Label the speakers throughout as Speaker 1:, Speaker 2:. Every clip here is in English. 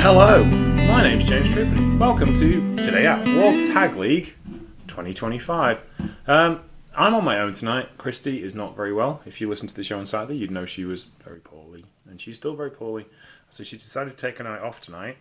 Speaker 1: Hello, my name's James Tripoli. Welcome to Today at World Tag League 2025. I'm on my own tonight. Christy is not very well. If you listen to the show on Saturday, you'd know she was very poorly, and she's still very poorly. So she decided to take a night off tonight.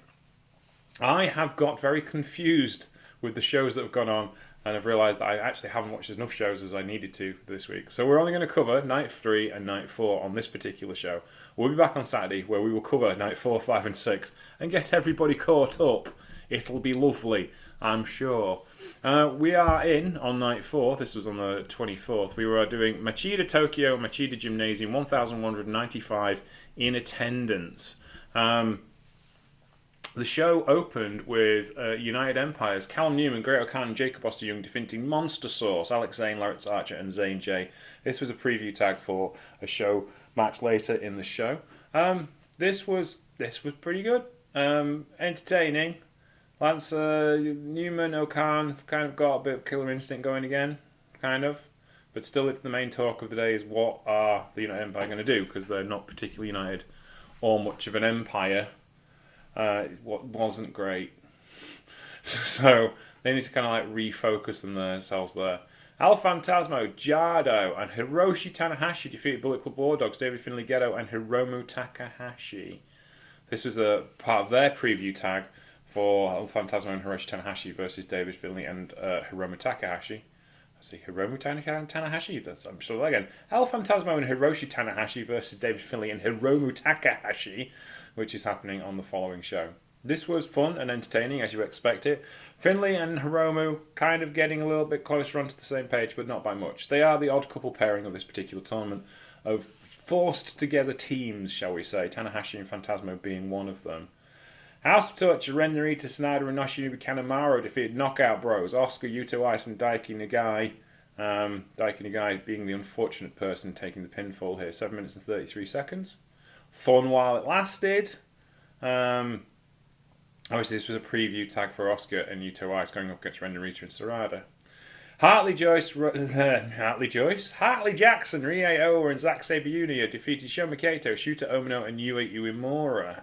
Speaker 1: I have got very confused with the shows that have gone on, and I've realised that I actually haven't watched enough shows as I needed to this week. So we're only going to cover Night 3 and Night 4 on this particular show. We'll be back on Saturday where we will cover Night 4, 5 and 6 and get everybody caught up. It'll be lovely, I'm sure. We are in on Night 4. This was on the 24th. We were doing Machida Tokyo, Machida Gymnasium, 1,195 in attendance. The show opened with United Empires, Callum Newman, Great-O-Khan and Jacob Oster-Young defeating Monster Sauce, Alex Zane, Lawrence Archer and Zane J. This was a preview tag for a show match later in the show. This was pretty good. Entertaining. Lance Newman, O'Khan kind of got a bit of killer instinct going again, kind of. But still, it's the main talk of the day is what are the United Empire going to do, because they're not particularly united or much of an empire. What wasn't great. So they need to kind of like refocus on themselves there. El Phantasmo, Jado, and Hiroshi Tanahashi defeated Bullet Club War Dogs, David Finlay Ghetto, and Hiromu Takahashi. This was a part of their preview tag for El Phantasmo and Hiroshi Tanahashi versus David Finlay and Hiromu Takahashi. I see Hiromu Tanahashi. I'm sure that again. El Phantasmo and Hiroshi Tanahashi versus David Finlay and Hiromu Takahashi, which is happening on the following show. This was fun and entertaining, as you expect it. Finlay and Hiromu kind of getting a little bit closer onto the same page, but not by much. They are the odd couple pairing of this particular tournament of forced together teams, shall we say. Tanahashi and Phantasmo being one of them. House of Touch, Ren Narita, Sanada, and Yoshinobu Kanemaru defeated Knockout Bros, Oscar, Yuto Ice, and Daiki Nagai. Daiki Nagai being the unfortunate person taking the pinfall here. 7 minutes and 33 seconds. Fun while it lasted. Obviously, this was a preview tag for Oscar and Yuto Ice going up against Ren Narita and Sarada. Hartley Jackson, Rie Owa, and Zack Sabre Jr. defeated Shoma Kato, Shuta Omino, and Yue Uemura.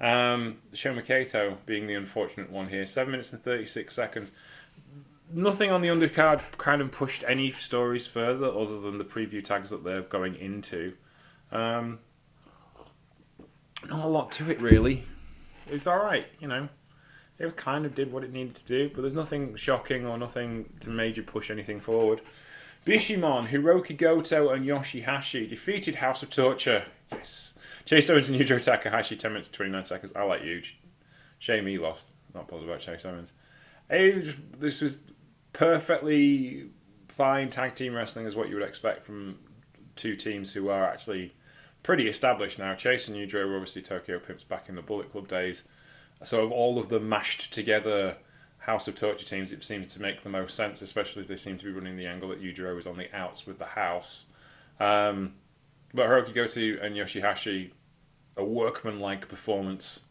Speaker 1: Shoma Kato being the unfortunate one here. 7 minutes and 36 seconds. Nothing on the undercard kind of pushed any stories further other than the preview tags that they're going into. Not a lot to it, really. It was alright, you know. It kind of did what it needed to do, but there's nothing shocking or nothing to major push anything forward. Bishimon, Hiroki Goto, and Yoshihashi defeated House of Torture. Yes. Chase Owens and Yujiro Takahashi, 10 minutes and 29 seconds. I like you. Shame he lost. Not bothered about Chase Owens. This was perfectly fine tag team wrestling as what you would expect from two teams who are actually pretty established now. Chase and Yujiro were obviously Tokyo Pimps back in the Bullet Club days. So of all of the mashed together House of Torture teams, it seemed to make the most sense, especially as they seem to be running the angle that Yujiro was on the outs with the house. But Hiroki Goto and Yoshihashi, a workman-like performance,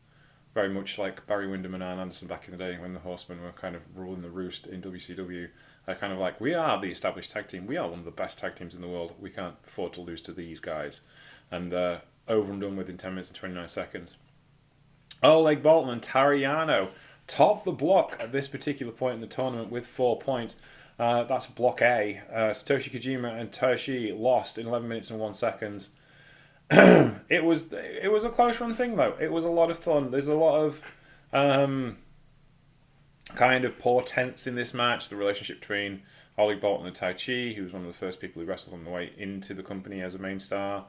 Speaker 1: very much like Barry Windham and Arn Anderson back in the day when the Horsemen were kind of ruling the roost in WCW. They're kind of like, we are the established tag team. We are one of the best tag teams in the world. We can't afford to lose to these guys. And over and done with in 10 minutes and 29 seconds. Oleg Bolton and Tariano top the block at this particular point in the tournament with 4 points. That's Block A. Satoshi Kojima and Toshi lost in 11 minutes and 1 second. It was a close run thing, though. It was a lot of fun. There's a lot of kind of portents in this match. The relationship between Oleg Bolton and Tai Chi, who was one of the first people who wrestled on the way into the company as a main star.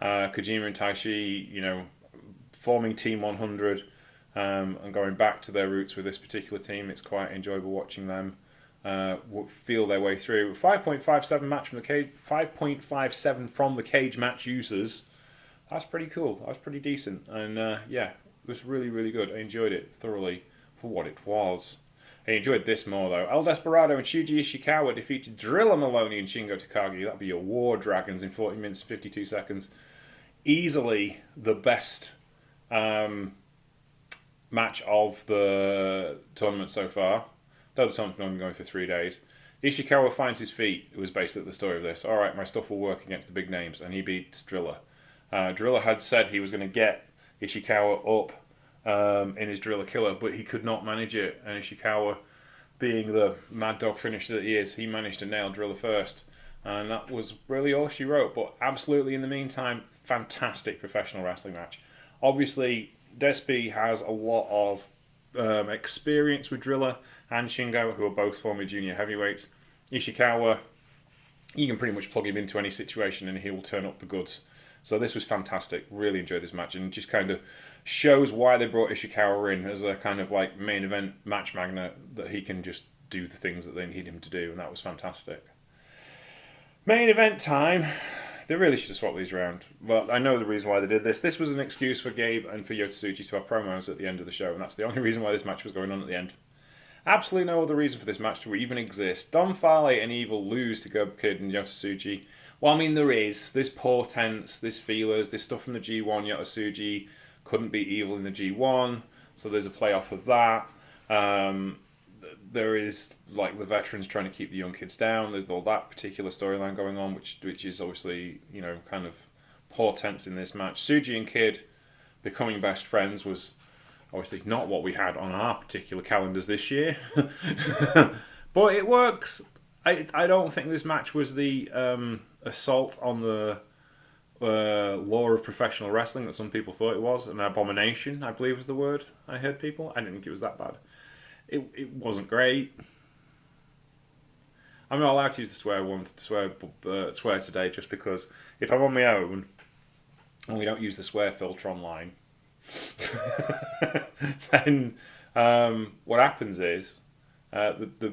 Speaker 1: Kojima and Tai Chi, you know, forming Team 100 and going back to their roots with this particular team. It's quite enjoyable watching them feel their way through. 5.57 match from the cage, 5.57 from the cage match users. That's pretty cool. That was pretty decent, and yeah, it was really, really good. I enjoyed it thoroughly for what it was. I enjoyed this more though. El Desperado and Shuji Ishikawa defeated Drilla Maloney and Shingo Takagi. That'd be your War Dragons in 40 minutes and 52 seconds. Easily the best match of the tournament so far. Though the tournament's only going for 3 days. Ishikawa finds his feet. It was basically the story of this. Alright, my stuff will work against the big names. And he beats Drilla. Drilla had said he was going to get Ishikawa up in his Driller Killer, but he could not manage it. And Ishikawa, being the mad dog finisher that he is, he managed to nail Driller first. And that was really all she wrote. But absolutely, in the meantime, fantastic professional wrestling match. Obviously, Despy has a lot of experience with Driller and Shingo, who are both former junior heavyweights. Ishikawa, you can pretty much plug him into any situation and he will turn up the goods. So this was fantastic. Really enjoyed this match, and just kind of shows why they brought Ishikawa in as a kind of like main event match magnet, that he can just do the things that they need him to do, and that was fantastic. Main event time. They really should have swapped these around. Well, I know the reason why they did this. This was an excuse for Gabe and for Yota Tsuji to have promos at the end of the show, and that's the only reason why this match was going on at the end. Absolutely no other reason for this match to even exist. Don Fale and Evil lose to Gob Kid and Yota Tsuji. Well, I mean, there is. There's portents, there's feelers, there's stuff from the G1. Yota Tsuji couldn't beat Evil in the G1, so there's a playoff of that. There is like the veterans trying to keep the young kids down. There's all that particular storyline going on, which is obviously, you know, kind of portents in this match. Tsuji and Kid becoming best friends was obviously not what we had on our particular calendars this year, but it works. I don't think this match was the assault on the law of professional wrestling that some people thought it was. An abomination, I believe was the word I heard people. I didn't think it was that bad. It wasn't great. I'm not allowed to use the swear today, just because if I'm on my own and we don't use the swear filter online, then what happens is the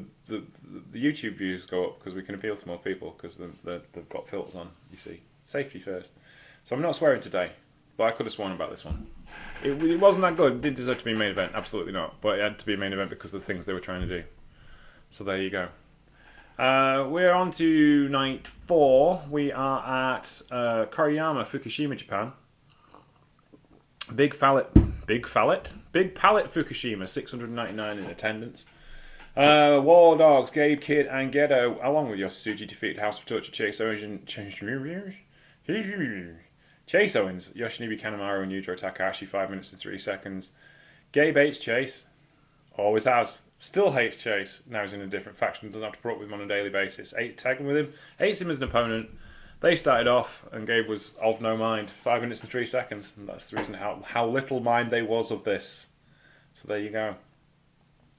Speaker 1: YouTube views go up because we can appeal to more people because they've got filters on. You see, safety first. So I'm not swearing today, but I could have sworn about this one. It wasn't that good. It did deserve to be a main event, absolutely not. But it had to be a main event because of the things they were trying to do. So there you go. We're on to night 4. We are at Koriyama, Fukushima, Japan. Big Pallet Fukushima, 699 in attendance. War Dogs, Gabe Kid and Gedo, along with Yosutsuji, defeated House of Torture, Chase Owens, Yoshinobu Kanemaru and Yujiro Takahashi, 5 minutes and 3 seconds. Gabe hates Chase. Always has. Still hates Chase. Now he's in a different faction. Doesn't have to put up with him on a daily basis. Tagging with him. Hates him as an opponent. They started off and Gabe was of no mind. 5 minutes and 3 seconds. And that's the reason how little mind they was of this. So there you go.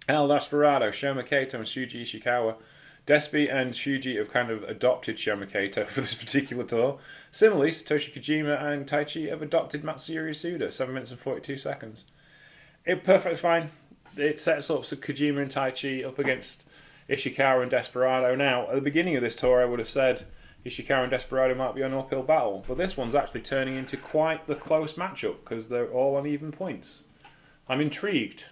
Speaker 1: El Desperado, Shoma Kato and Shuji Ishikawa. Despy and Shuji have kind of adopted Shoma Kato for this particular tour. Similarly, Satoshi Kojima and Taichi have adopted Matsuyori Suda, 7 minutes and 42 seconds. It's perfectly fine. It sets up Kojima and Taichi up against Ishikawa and Desperado. Now, at the beginning of this tour, I would have said Ishikawa and Desperado might be an uphill battle, but this one's actually turning into quite the close matchup because they're all on even points. I'm intrigued.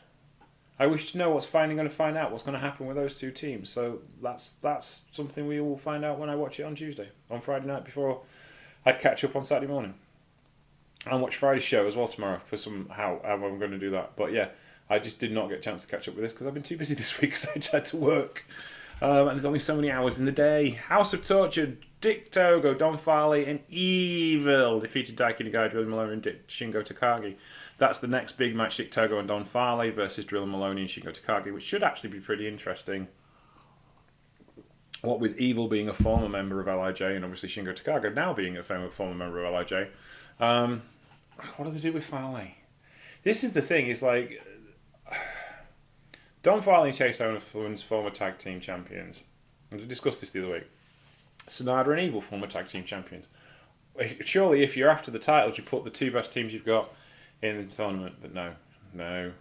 Speaker 1: I wish to know what's going to find out what's going to happen with those two teams. So that's something we will find out when I watch it on Tuesday, on Friday night before I catch up on Saturday morning. And watch Friday's show as well tomorrow for how I'm going to do that. But yeah, I just did not get a chance to catch up with this because I've been too busy this week because I just had to work. And there's only so many hours in the day. House of Torture, Dick Togo, Don Fale, and Evil defeated Daiki Nagai, Driller Maloney, and Shingo Takagi. That's the next big match, Dick Togo and Don Fale versus Driller Maloney and Shingo Takagi, which should actually be pretty interesting. What with Evil being a former member of LIJ and obviously Shingo Takagi now being a former member of LIJ. What do they do with Fale? This is the thing, is like... Don Fale and Chase Owens, former tag team champions. And we discussed this the other week. Sonata and Evil, former tag team champions. Surely, if you're after the titles, you put the two best teams you've got in the tournament. But no. I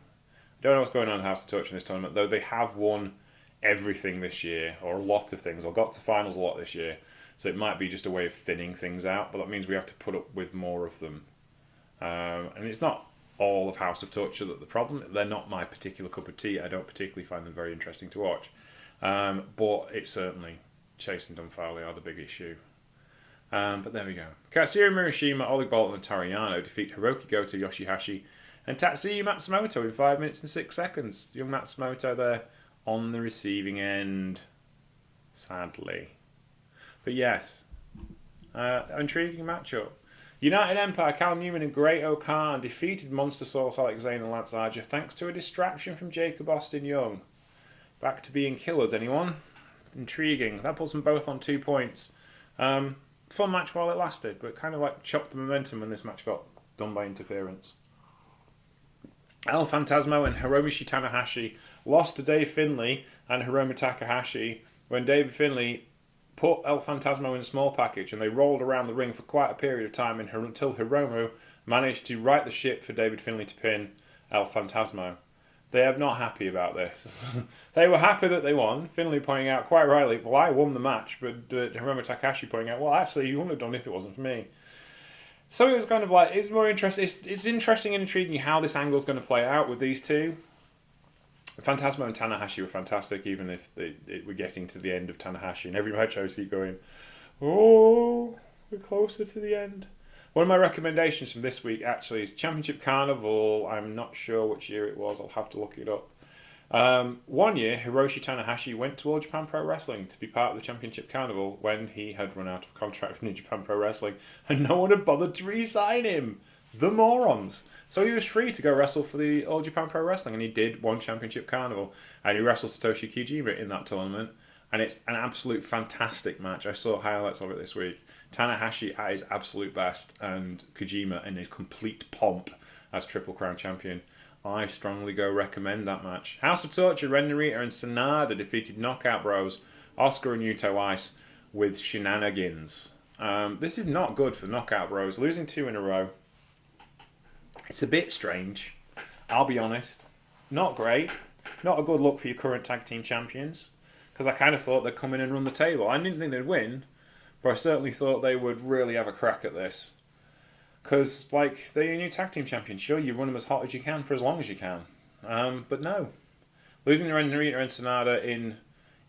Speaker 1: don't know what's going on in the House of Torture in this tournament, though they have won everything this year, or a lot of things, or got to finals a lot this year. So it might be just a way of thinning things out, but that means we have to put up with more of them. And it's not all of House of Torture that the problem. They're not my particular cup of tea. I don't particularly find them very interesting to watch. But it's certainly Chase and Don Fale are the big issue. But there we go. Katsuyori Murashima, Oleg Bolton and Toriano defeat Hiroki Goto, Yoshihashi and Tatsuya Matsumoto in 5 minutes and 6 seconds. Young Matsumoto there on the receiving end, sadly. But yes, intriguing matchup. United Empire, Cal Newman and Great O'Khan defeated Monster Sauce, Alex Zane and Lance Archer thanks to a distraction from Jacob Austin Young. Back to being killers, anyone? Intriguing. That puts them both on 2 points. Fun match while it lasted, but kind of like chopped the momentum when this match got done by interference. El Phantasmo and Hiromushi Tanahashi lost to Dave Finlay and Hiromu Takahashi when Dave Finlay put El Phantasmo in a small package and they rolled around the ring for quite a period of time until Hiromu managed to right the ship for David Finlay to pin El Phantasmo. They are not happy about this. They were happy that they won. Finlay pointing out quite rightly, well, I won the match, but Hiromu Takahashi pointing out, well, actually, you wouldn't have done it if it wasn't for me. So it was kind of like, it's more interesting. It's interesting and intriguing how this angle is going to play out with these two. Phantasmo and Tanahashi were fantastic, even if we're getting to the end of Tanahashi. And every match I keep going, oh, we're closer to the end. One of my recommendations from this week actually is Championship Carnival. I'm not sure which year it was. I'll have to look it up. One year, Hiroshi Tanahashi went to All Japan Pro Wrestling to be part of the Championship Carnival when he had run out of contract with New Japan Pro Wrestling and no one had bothered to re-sign him. The morons. So he was free to go wrestle for the All Japan Pro Wrestling and he did one Championship Carnival and he wrestled Satoshi Kojima in that tournament and it's an absolute fantastic match. I saw highlights of it this week. Tanahashi at his absolute best and Kojima in his complete pomp as Triple Crown Champion. I strongly go recommend that match. House of Torture, Ren Narita and Sanada defeated Knockout Bros, Oscar and Yuto Ice with shenanigans. This is not good for Knockout Bros. Losing 2 in a row. It's a bit strange. I'll be honest. Not great. Not a good look for your current tag team champions. Because I kind of thought they'd come in and run the table. I didn't think they'd win. But I certainly thought they would really have a crack at this. Because, like, they're your new tag team champions. Sure, you run them as hot as you can for as long as you can. But no. Losing to Narita and Sanada in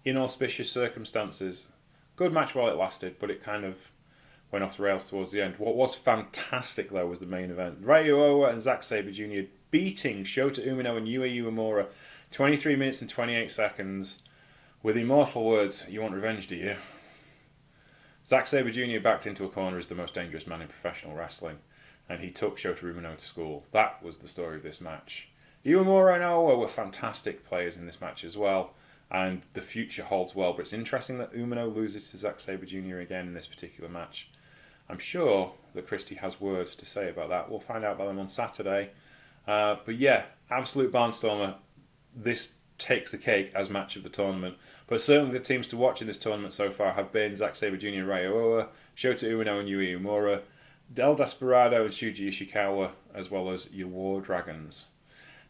Speaker 1: inauspicious circumstances. Good match while it lasted, but it kind of went off the rails towards the end. What was fantastic, though, was the main event. Ryu Owa and Zack Sabre Jr. beating Shota Umino and Yue Uemura 23 minutes and 28 seconds with immortal words, "You want revenge, do you?" Zack Sabre Jr. backed into a corner as the most dangerous man in professional wrestling, and he took Shota Umino to school. That was the story of this match. Uemura and Owa were fantastic players in this match as well, and the future holds well, but it's interesting that Umino loses to Zack Sabre Jr. again in this particular match. I'm sure that Christie has words to say about that. We'll find out about them on Saturday. But yeah, absolute barnstormer. This takes the cake as match of the tournament. But certainly the teams to watch in this tournament so far have been Zack Sabre Jr. and Ryu Owa, Shota Umino and Yui Uemura, Del Desperado and Shuji Ishikawa, as well as your War Dragons.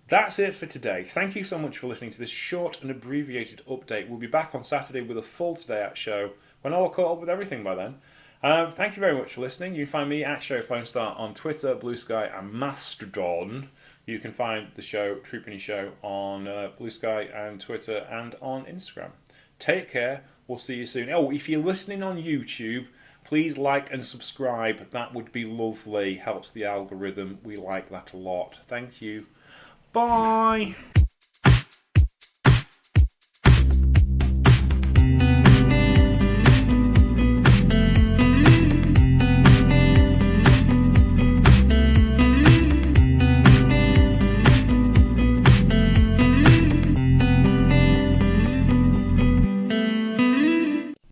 Speaker 1: That's it for today. Thank you so much for listening to this short and abbreviated update. We'll be back on Saturday with a full Today At show when I'll have caught up with everything by then. Thank you very much for listening. You can find me at Show Flame Star on Twitter, Blue Sky and Mastodon. You can find the show, True Penny Show, on Blue Sky and Twitter and on Instagram. Take care. We'll see you soon. Oh, if you're listening on YouTube, please like and subscribe. That would be lovely. Helps the algorithm. We like that a lot. Thank you. Bye.